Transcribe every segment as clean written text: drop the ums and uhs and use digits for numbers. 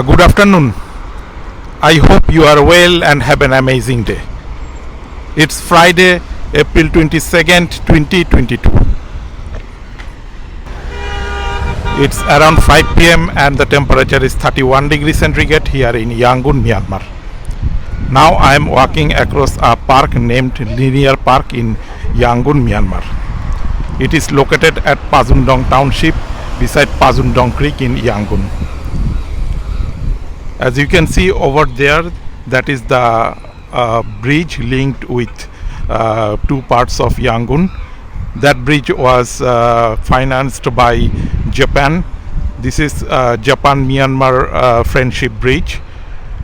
Good afternoon. I hope you are well and have an amazing day. It's Friday, April 22nd, 2022. It's around 5 p.m. and the temperature is 31 degrees centigrade here in Yangon, Myanmar. Now I am walking across a park named Linear Park in Yangon, Myanmar. It is located at Pazundong Township beside Pazundong Creek in Yangon. As you can see over there, that is the bridge linked with two parts of Yangon. That bridge was financed by Japan. This is Japan-Myanmar Friendship Bridge,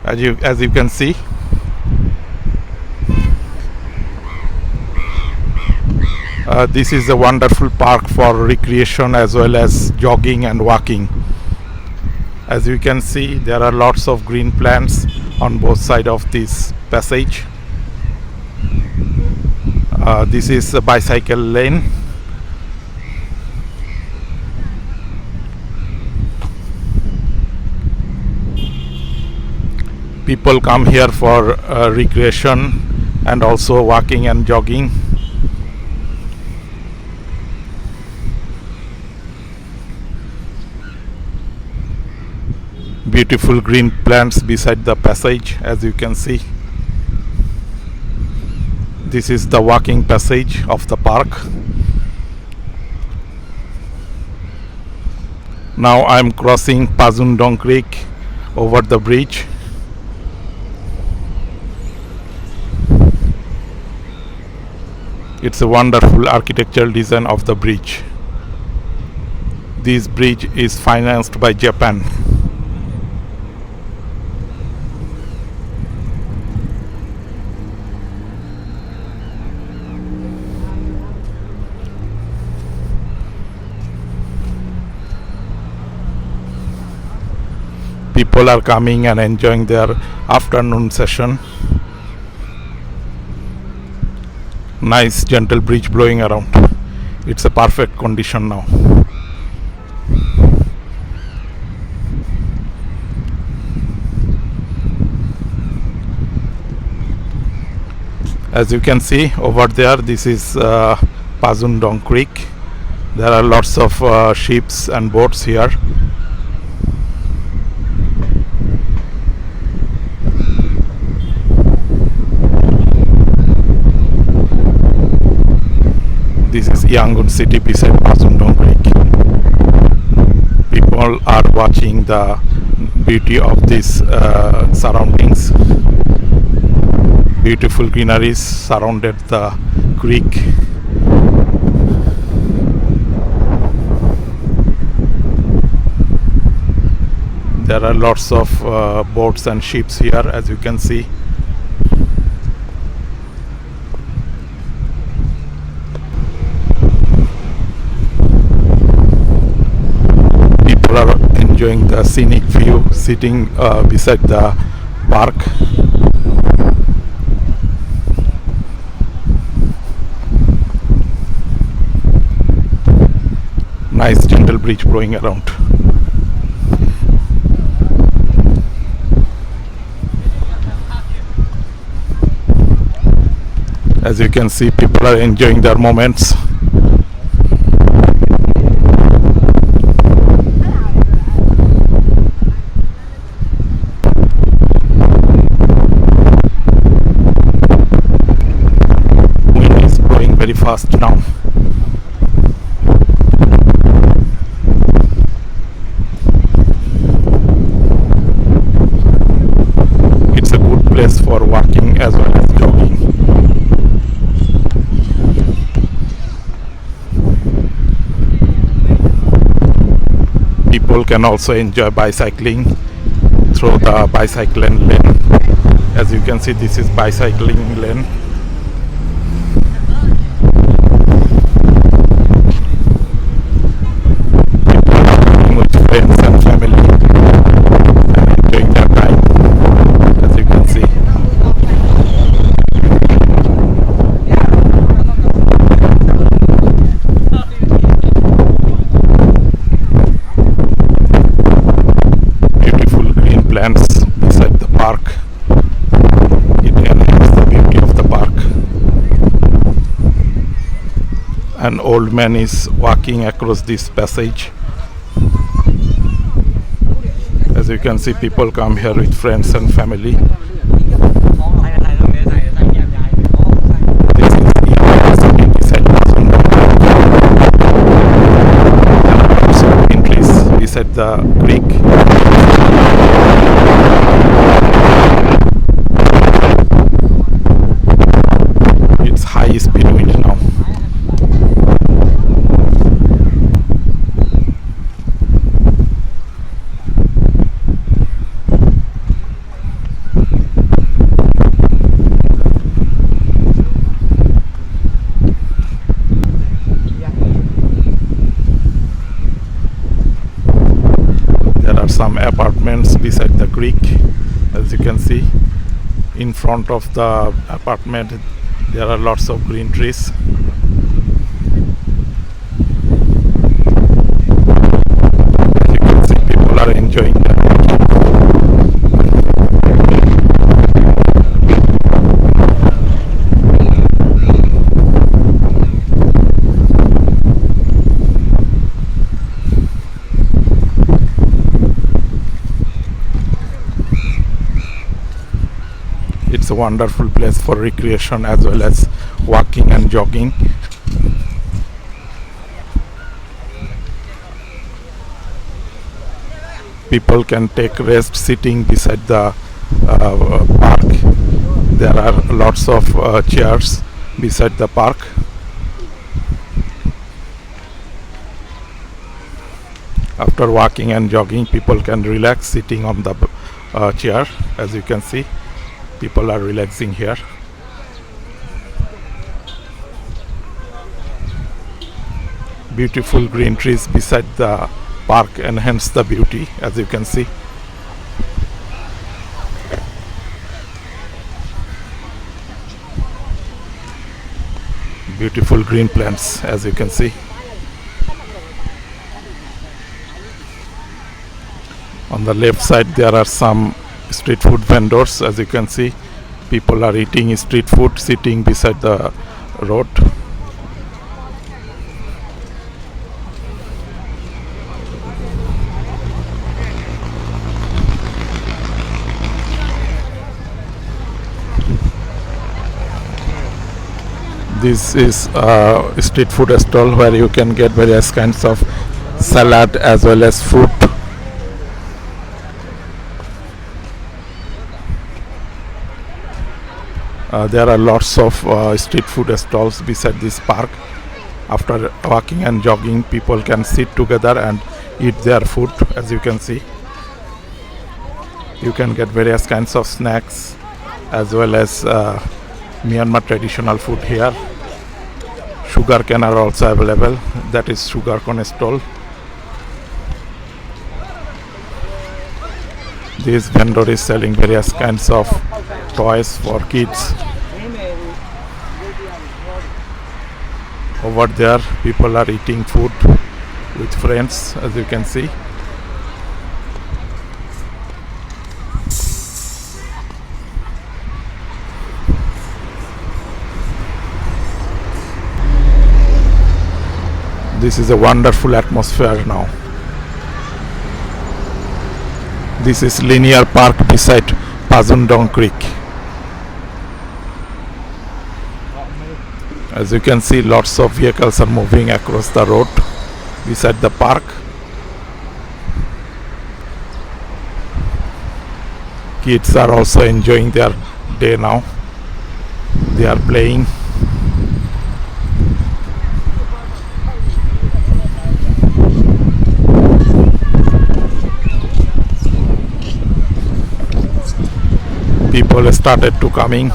as you can see. This is a wonderful park for recreation as well as jogging and walking. As you can see, there are lots of green plants on both sides of this passage. This is a bicycle lane. People come here for recreation and also walking and jogging. Beautiful green plants beside the passage, as you can see. This is the walking passage of the park. Now I am crossing Pazundong Creek over the bridge. It's a wonderful architectural design of the bridge. This bridge is financed by Japan. People are coming and enjoying their afternoon session. Nice gentle breeze blowing around. It's a perfect condition now. As you can see over there, this is Pazundong Creek. There are lots of ships and boats here. This is Yangon city beside Prasun Creek. People are watching the beauty of these surroundings. Beautiful greeneries surrounded the creek. There are lots of boats and ships here, as you can see. Enjoying the scenic view, sitting beside the park. Nice gentle breeze blowing around. As you can see, people are enjoying their moments. Very fast now. It's a good place for walking as well as jogging. People can also enjoy bicycling through the bicycling lane. As you can see, this is bicycling lane. Friends and family and enjoying their time, as you can see. Beautiful green An old man is walking across this passage. As you can see, people come here with friends and family. This is the university beside Prasun. Green trees beside the creek. It's high speed wind now. Some apartments beside the creek. As you can see, in front of the apartment there are lots of green trees. As you can see, people are enjoying that. It's a wonderful place for recreation as well as walking and jogging. People can take rest sitting beside the park. There are lots of chairs beside the park. After walking and jogging, people can relax sitting on the chair. As you can see, people are relaxing here. Beautiful green trees beside the park enhance the beauty, as you can see. Beautiful green plants, as you can see. On the left side there are some street food vendors. As you can see, people are eating street food sitting beside the road. This is a street food stall where you can get various kinds of salad as well as fruit. There are lots of street food stalls beside this park. After walking and jogging, people can sit together and eat their food. As you can see, you can get various kinds of snacks as well as Myanmar traditional food here. Sugar cane are also available. That is sugar cane stall. This vendor is selling various kinds of toys for kids. Over there, people are eating food with friends, as you can see. This is a wonderful atmosphere now. This is linear park beside Prasun Creek. As you can see, lots of vehicles are moving across the road beside the park. Kids are also enjoying their day now. They are playing. People started to coming.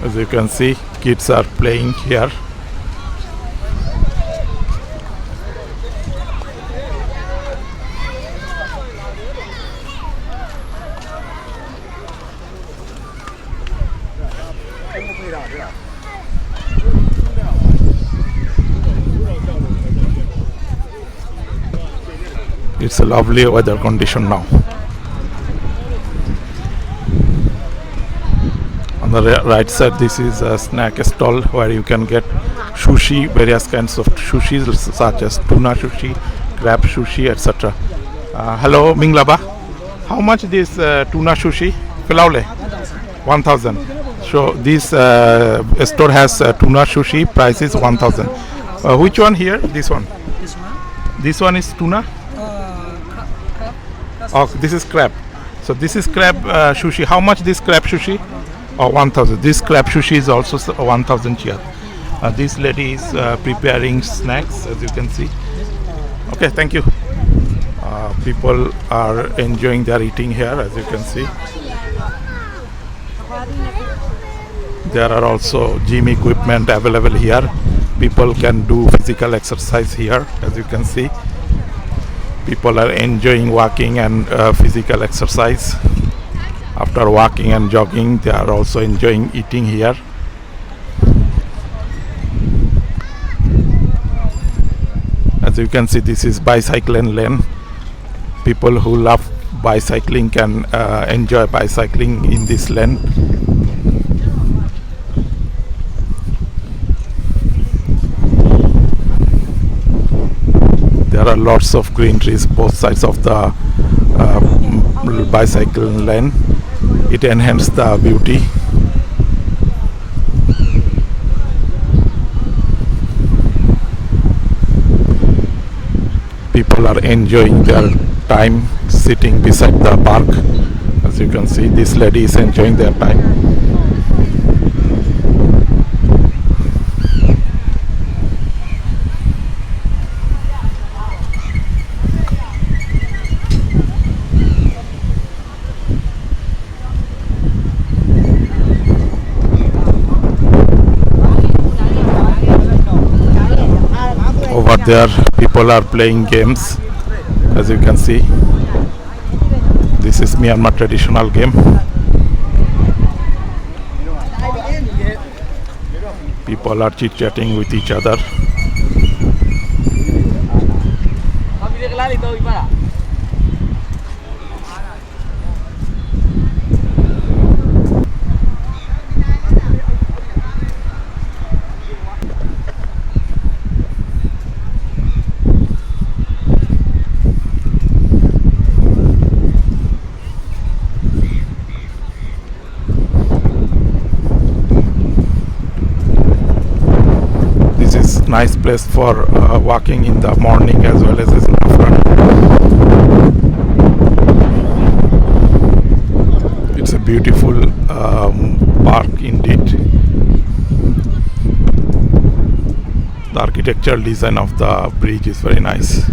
As you can see, kids are playing here. It's a lovely weather condition now. On the right side, this is a snack stall where you can get sushi, various kinds of sushis such as tuna sushi, crab sushi, etc. Hello, Minglaba. How much this tuna sushi? Filaule? 1000. So this store has tuna sushi. Price is 1000. Which one here? This one. This one? This one is tuna. Oh, this is crab. So this is crab sushi. How much this crab sushi? Oh, 1000. This crab sushi is also 1000 kyat. This lady is preparing snacks, as you can see. Okay, thank you. People are enjoying their eating here, as you can see. There are also gym equipment available here. People can do physical exercise here, as you can see. People are enjoying walking and physical exercise. After walking and jogging, they are also enjoying eating here. As you can see, this is bicycling lane. People who love bicycling can enjoy bicycling in this lane. There are lots of green trees both sides of the bicycle lane. It enhances the beauty. People are enjoying their time sitting beside the park. As you can see, this lady is enjoying their time. Over there, people are playing games. As you can see, this is Myanmar traditional game. People are chit-chatting with each other. Nice place for walking in the morning as well as in the afternoon. It's a beautiful park indeed. The architectural design of the bridge is very nice.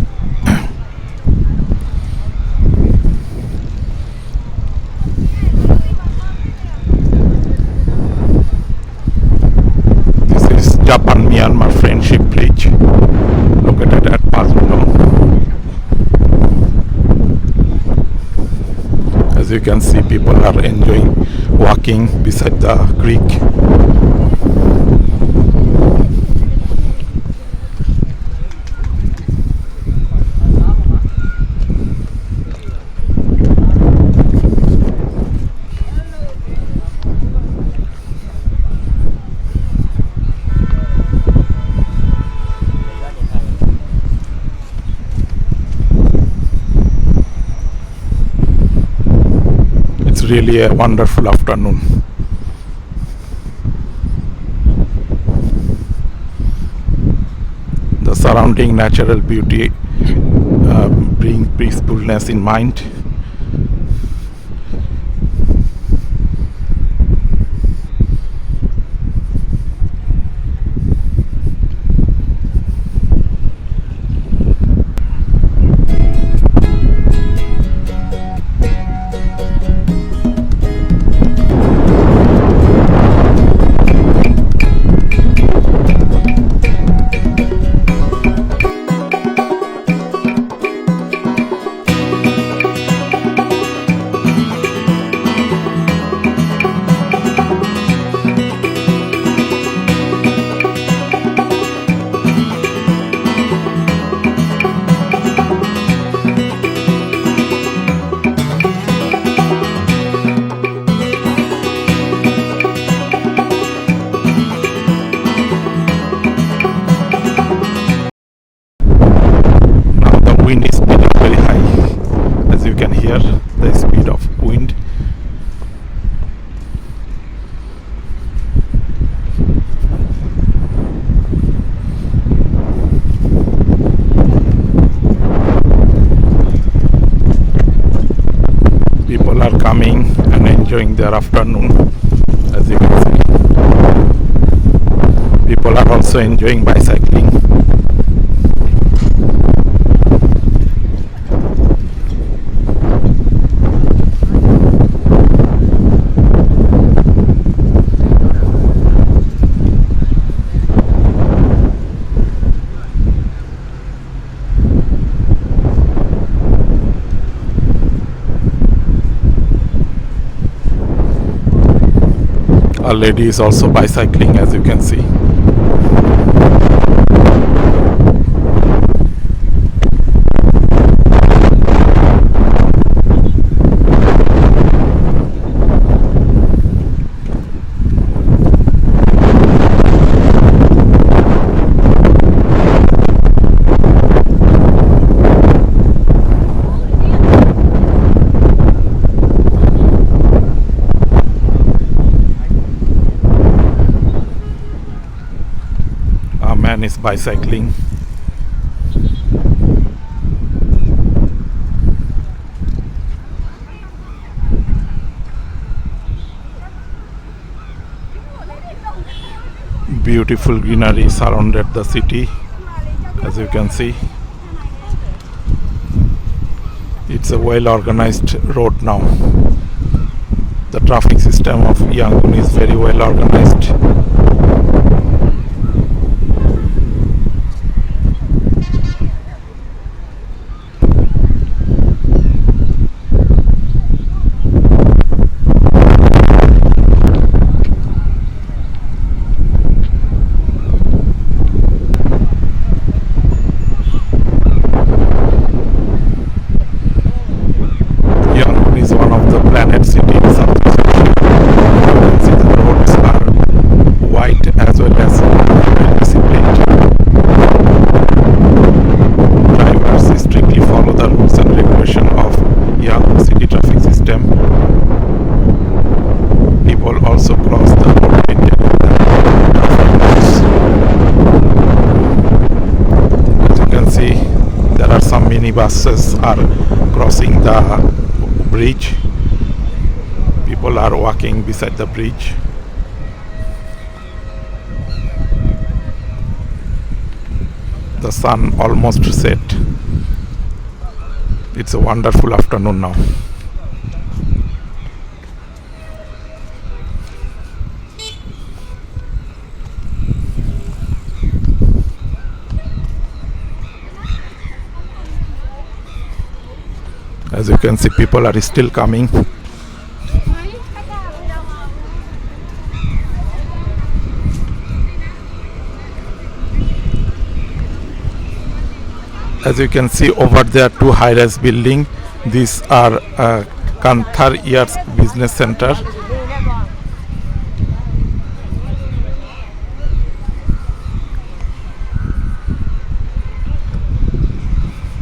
Japan-Myanmar Friendship Bridge, located at Prasun. As you can see, people are enjoying walking beside the creek. Really a wonderful afternoon. The surrounding natural beauty bring peacefulness in mind. wind is speeding very high. As you can hear the speed of wind. People are coming and enjoying their afternoon, as you can see. People are also enjoying bicycling. A lady is also bicycling, as you can see. Man is bicycling. Beautiful greenery surrounded the city, as you can see. It's a well organized road now. The traffic system of Yangon is very well organized. Buses are crossing the bridge. People are walking beside the bridge. The sun almost set. It's a wonderful afternoon now. As you can see, people are still coming. As you can see over there, two high-rise building. These are Kanthar Years Business Center.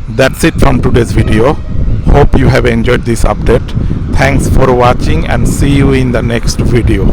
That's it from today's video. Hope you have enjoyed this update. Thanks for watching and see you in the next video.